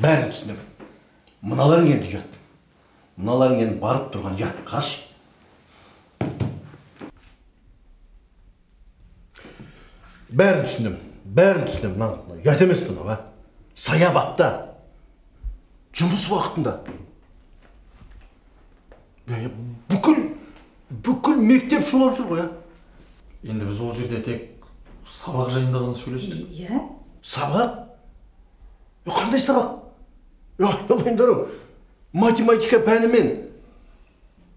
Бәрін түсінемін. Мыналарың енді ұят. Мыналарың енді барып тұрған ұят. Қаршы. Бәрін түсінемін. Ұят емес бұны, саябақта. Жұмыс уақытында. Бүкіл мектеп шулап жүр ғой, Енді біз ол жерде тек сабақ жайында ғана сөйлестік. Иә? Сабақ? Қандай сабақ? Айналайындар, математика пәні мен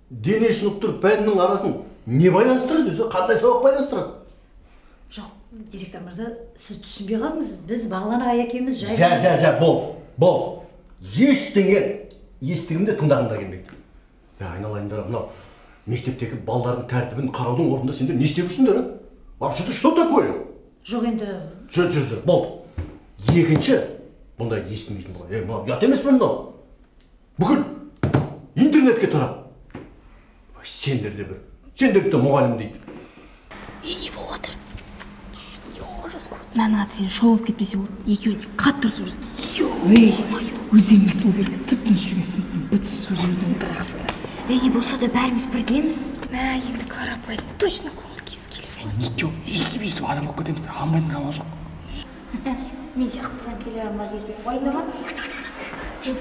дене шынықтыру пәнінің арасын не байланыстырады өзі? Қандай сабақ байланыстырады? Жоқ, директор мырза, сіз түсінбей қалдыңыз. Біз Бағлан ағай екеуміз жай... Бол. Ештеңе естігімде тыңдағымда келмейді. Айналайындар, мынау мектептегі балдардың тәртібін қараудың орнында сендер не істеп жүрсіңдер? Вообще-то что такое? Жоқ енді... Жүр, болды. Екінші, бұндай естімейтін ғой. Мынау ұят емес пе мынау? Бүкіл интернетке тарап. Сендер де мұғалім дейді. Не болып жатыр? Мәнің аты сен шоу болып кетпесе болды. Екеуіне қатты ұрсып жүрді. Өзіңнің сол бергі тіп-тыныш жүргенсің. Бүтін шығып жүрдің. Не болса да бәріміз біргеміз. Мә, енді Клара апай точно көңіл кез келеді. Ничего, естіп адам болып кетеміз. Қанбайтын қамал жоқ. Мен сияқты тұрған келерім бар кезде ойнамады.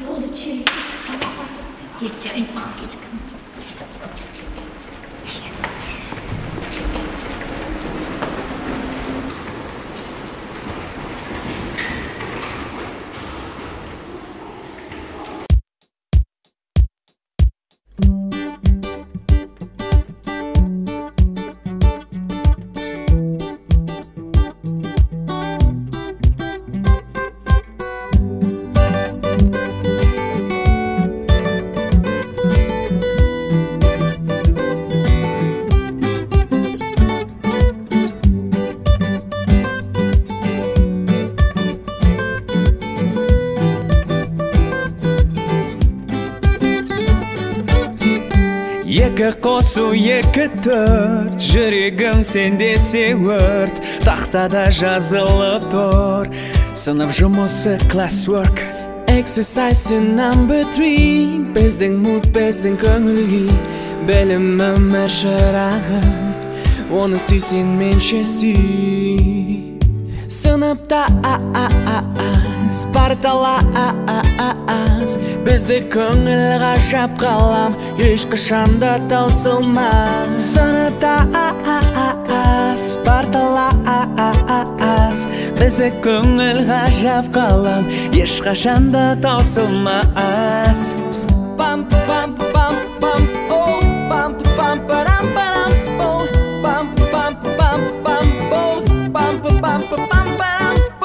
Болды челік сабақ бастады. Жарайды, маған кетік. Екі қосу екі төрт, жүрегім сендесе өрт, тақтада жазылып тұр. Сынып жұмысы classwork, exercise number 3. Біздің мұт, біздің көңілгі, білім өмір шырағы, оны сүйсен менше сүй. Сыныпта Спарталас, бізді көңіл ғажап қалам, ешқашанда таусылмас. Сыныпта Спарталас, бізді көңіл ғажап қалам, ешқашанда таусылмас. Пам пам пам пам о, пам пам парам парам о, пам пам пам пам о, пам пам пам парам о.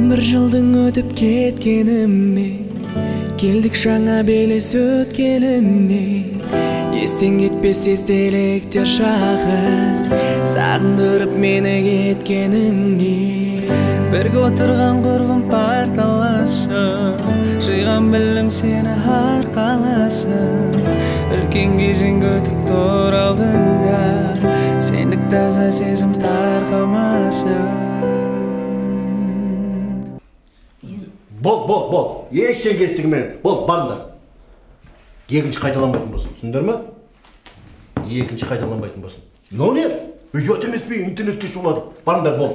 Бір жылдың өтіп кеткеніме, келдік жаңа белес өткеніне. Естен кетпес естеліктер шағы, сағындырып мені кеткеніңе. Бірге отырған құрбым парталашы, жиған білім сені арқалашы. Үлкен кезең өтіп тұр алдыңда, сендік таза сезім тарқамашы. Бол. Ештеңе естігімен. Бол, барыңдар. Екінші қайталанбайтын болсын. Түсіндір ме? Екінші қайталанбайтын болсын. Не? Ұят емес пе, интернетке шуладық. Барыңдар, бол.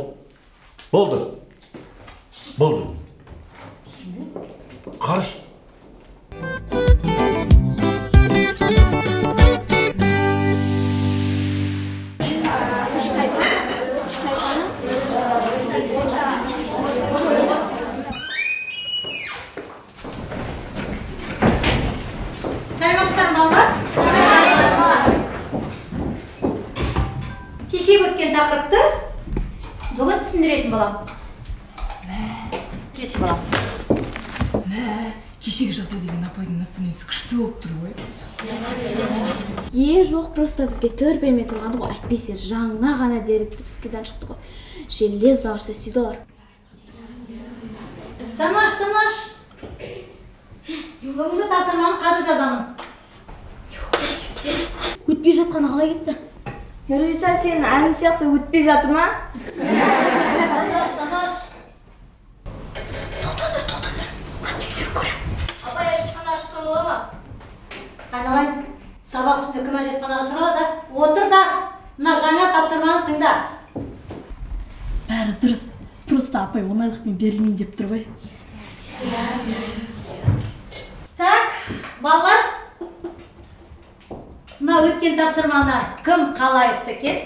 Болды. Қарыш. Тақырыпты бүгін түсіндіретін болам. Кеші балам. Кешегі жағдай деген апайдың настроениесі күшті болып тұр ғой. Жоқ, просто бізге төр бермей тұрғанды ғой. Әйтпесе жаңа ғана директорскийдан шықты ғой. Железно сосидор. Тыныш. Бүгінгі тапсырманы қазір жазамын. Өтпей жатқаны қалай кетті? Нұрғиса, сенің әнің сияқты өтпей жатыр ма? Тыныш. Тоқтаңдар. Қаз тексеріп көрем. Апай әжетхана шықсам бола ма? Айналайын, сабақ үстінде кім әжетханаға сұрады? Отыр да, мына жаңа тапсырманы тыңда. Бәрі дұрыс. Просто апай оңайлықпен берілмейін деп тұр ғой. Так, балалар, мына өткен тапсырманы кім қалайықты екен?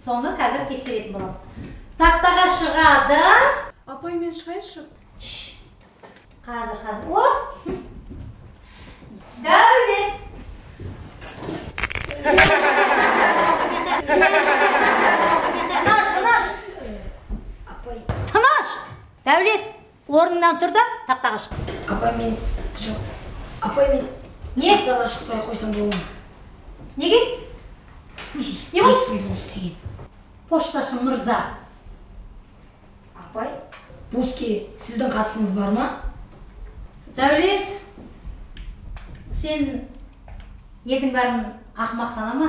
Соны қазір тексеретін боламын. Тақтаға шығады. Апай, мен шығайыншы. Қазір. О! Дәулет! Тыныш! Тыныш! Дәулет, орнынан тұр да, тақтаға шық. Апай, мен... Не? Тақтаға шықпай қойсам бола ма? Неге? Не болды? Есім бос деген. Пошташы мырза. Апай, боске сіздің қатысыңыз бар ма? Дәулет, сен елдің бәрін ақымақ санама.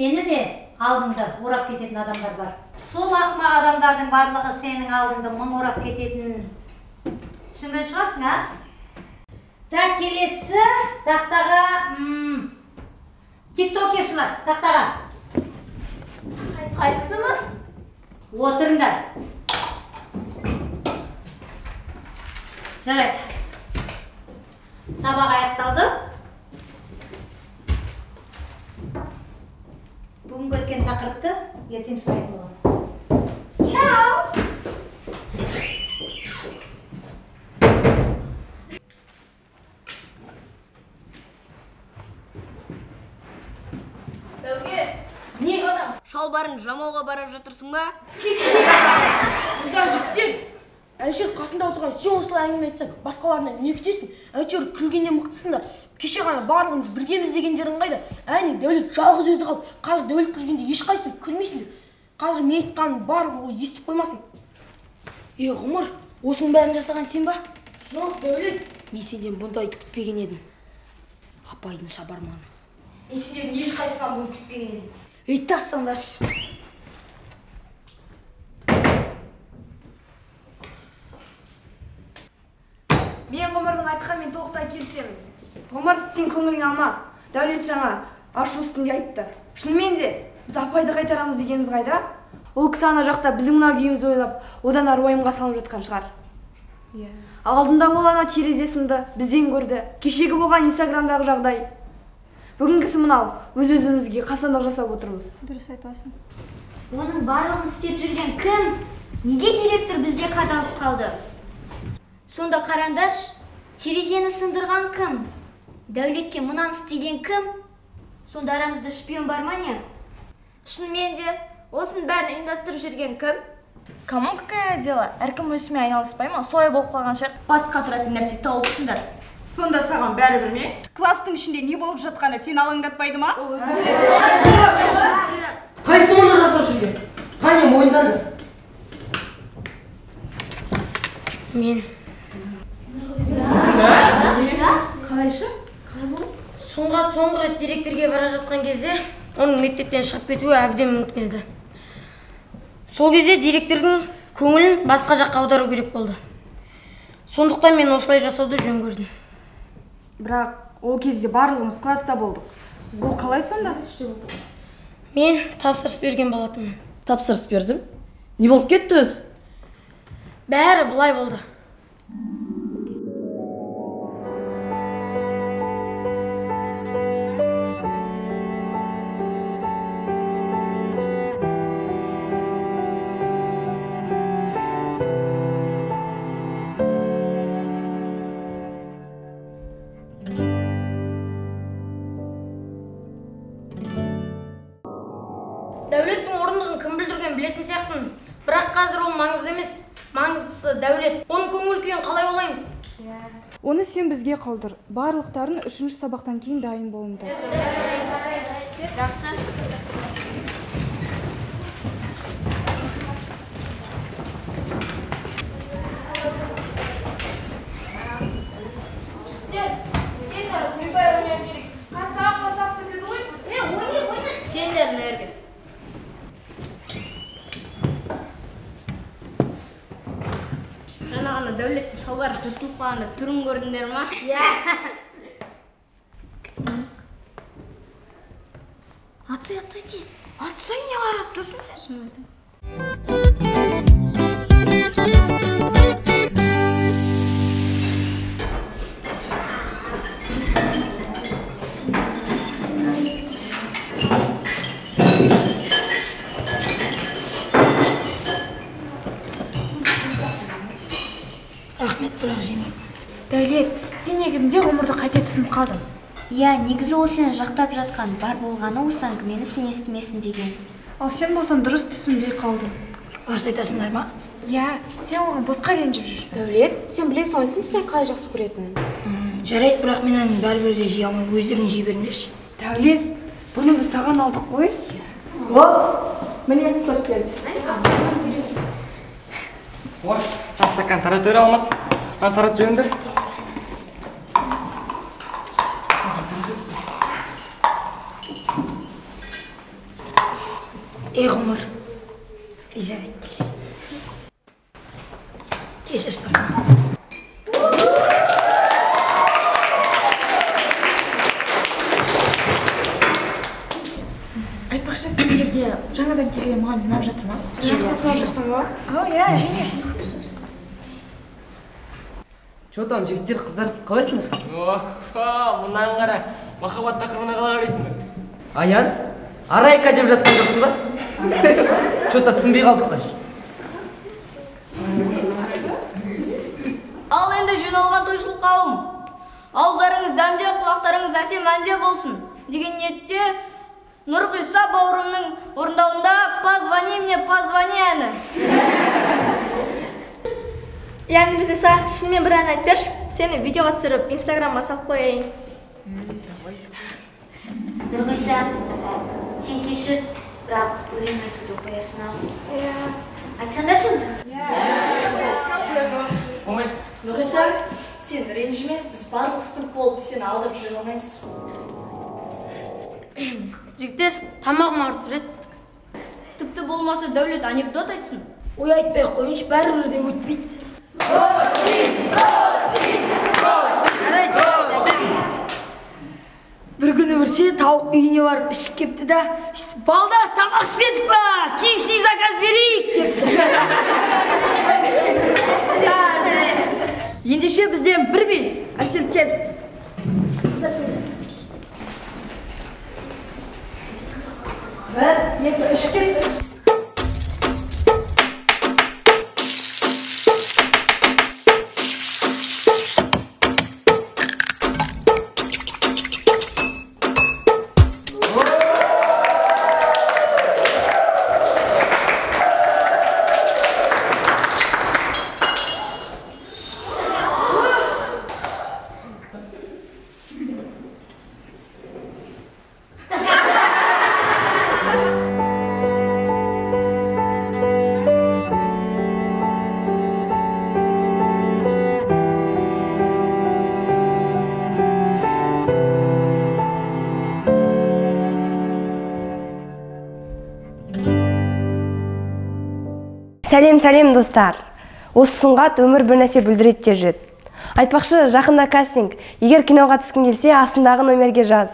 Сені де алдыңды орап кететін адамдар бар. Сол ақымақ адамдардың барлығы сенің алдыңды мың орап кететін түсінген шығарсың, а? Так, келесі тақтаға тиктокершілер, тақтаға. Қайсымыз? Отырыңдар. Жарайды. Сабақ аяқталды. Бүгінгі өткен тақырыпты ертең сұрайтын боламын. Чао! Дәуке, Не? шалбарын жамауға барып жатырсың ба? Қыздар жігіттер, әншер қасында отырған сен осылай әңгіме айтсаң, басқаларына не күтесің? Әйтеуір күлгеннен мықтысыңдар. Кеше ғана барлығымыз біргеміз дегендерің қайда? Әне Дәулет жалғыз өзі қалды. Қазір Дәулет күлгенде ешқайсың күлмейсіңдер. Қазір мен айтқанын барлығы ол естіп қоймасын. Ғұмыр, осының бәрін жасаған сен ба? Жоқ, Дәулет. Мен сенден бұндай күтпеген едім. Апайдың шабарманы. Мен сенден ешқайсынан бұны күтпеген едім. Ей, тастаңдаршы. Мен Ғұмырдың айтқанмен толықтай келісемін. Ғұмыр, сен көңіліңе алма. Дәулет жаңа ашу үстінде айтты. Шынымен де біз апайды қайтарамыз дегеніміз қайда? Ол кісі ана жақта біздің мына күйімізді ойлап, одан ары уайымға салып жатқан шығар. Алдында ол ана терезесінді бізден көрді. Кешегі болған Инстаграмдағы жағдай. Бүгінгісі мынау, өз-өзімізге қасандық жасап отырмыз. Дұрыс айтасың. Оның барлығын істеп жүрген кім? Неге директор бізде қадалып қалды? Сонда қараңдаршы, терезені сындырған кім? Дәулетке мұнан істеген кім? Сонда арамызда шпион бар ма не? Шынымен де, осының бәрін ұйымдастырып жүрген кім? Кому какое дело? Әркім өсімен айналыспай ма? Солай болып қалған шығар. Басқа тұратын нәрсе тауыпсыңдар. Сонда саған бәрібір ме? Класстың ішінде не болып жатқаны сен алаңдатпайды ма? Қайсы мұны жазып жүрген? Қане мойынданды. Мен. Қалайшы? Соңғы рет директорге бара жатқан кезде оның мектептен шығып кетуі әбден мүмкін еді. Сол кезде директордың көңілін басқа жаққа аудару керек болды. Сондықтан мен осылай жасауды жөн көрдім. Бірақ ол кезде барлығымыз класста болдық. Ол қалай сонда? Мен тапсырыс берген болатынмын. Тапсырыс бердім. Не болып кетті өзі? Бәрі бұлай болды. Дәулеттің орындығын кім білдірген білетін сияқтымын. Бірақ қазір ол маңызды емес. Маңыздысы дәулет. Оның көңіл күйін қалай ойлаймыз? Оны сен бізге қалдыр. Барлықтарын 3-ші сабақтан кейін дайын болыңдар. Жақсы. Келдер нөрге. Жаңа ғана Дәулеттің шалбары жыртылып қалғанда түрін көрдіңдер ма? Иә. Атсай дейді. Атсай не қарап тұрсың сен? Рахмет, бірақ жемеймін. Дәулет, сен негізінде ғұмырды қате түсініп қалдың. Иә, негізі ол сені жақтап жатқан, бар болғаны осы әңгімені сен естімесін деген. Ал сен болсаң дұрыс түсінбей қалдың. Рас айтасыңдар ма? Иә, сен оған босқа ренжіп жүрсің. Дәулет, сен білесің ғой, сен қалай жақсы көретінін. Жарайды, бірақ мен әнін бәрібір де жей алмай, өздерін жей беріңдерші. Дәулет, бұны біз саған алдық қой. Міне сот келді. Ой, стакан тарат өре алмас. Тарат жөнді. Ғұмыр. Жарайды, келші. Кешір тұрсын. Айтпақшы сендерге жаңадан келген маған ұнап жатыр ма? Жасқасып ба? Иә, әрине. Че там, жігіттер, қыздар, қалайсыңдар? Мұнан қара, махаббат тақырыбына қалай қарайсыңдар? Аян, Арайка деп жатқан жоқсың ба? Че-то түсінбей қалдық па? Ал енді жиналған тойшыл қауым. Ауыздарыңыз дәмде, құлақтарыңыз әсем әнде болсын. Деген ниетте Нұрғиса бауырымның орындауында «Позвони мне, позвони» әні. Иә, Нұрғиса, шынымен бір ән айтып берші. Сені видеоға түсіріп, инстаграмға салып қояйын. Нұрғиса, сен кешір, бірақ өлең айтуды қоясың ау. Иә. Айтсаңдаршы енді? Нұрғиса, сен ренжіме, біз барлық сынып болып сені алдырып жүре алмаймыз. Жігіттер, тамағым ауырып тұрады. Тіпті болмаса Дәулет анекдот айтсын. Ой, айтпай қойыншы, бәрібір де өтпейді. Бір күні бірше тауық үйіне барып ішіп кепті да, балдар тамақ ішпедік па, KFC заказ берейік депті. Ендеше бізден бір бей, Әсел кел. Бір, екі, үш кетті. Сәлем достар. Осы сұңғат өмір бір нәрсе бүлдірет те жүр. Айтпақшы, жақында кастинг. Егер киноға түскің келсе, астындағы номерге жаз.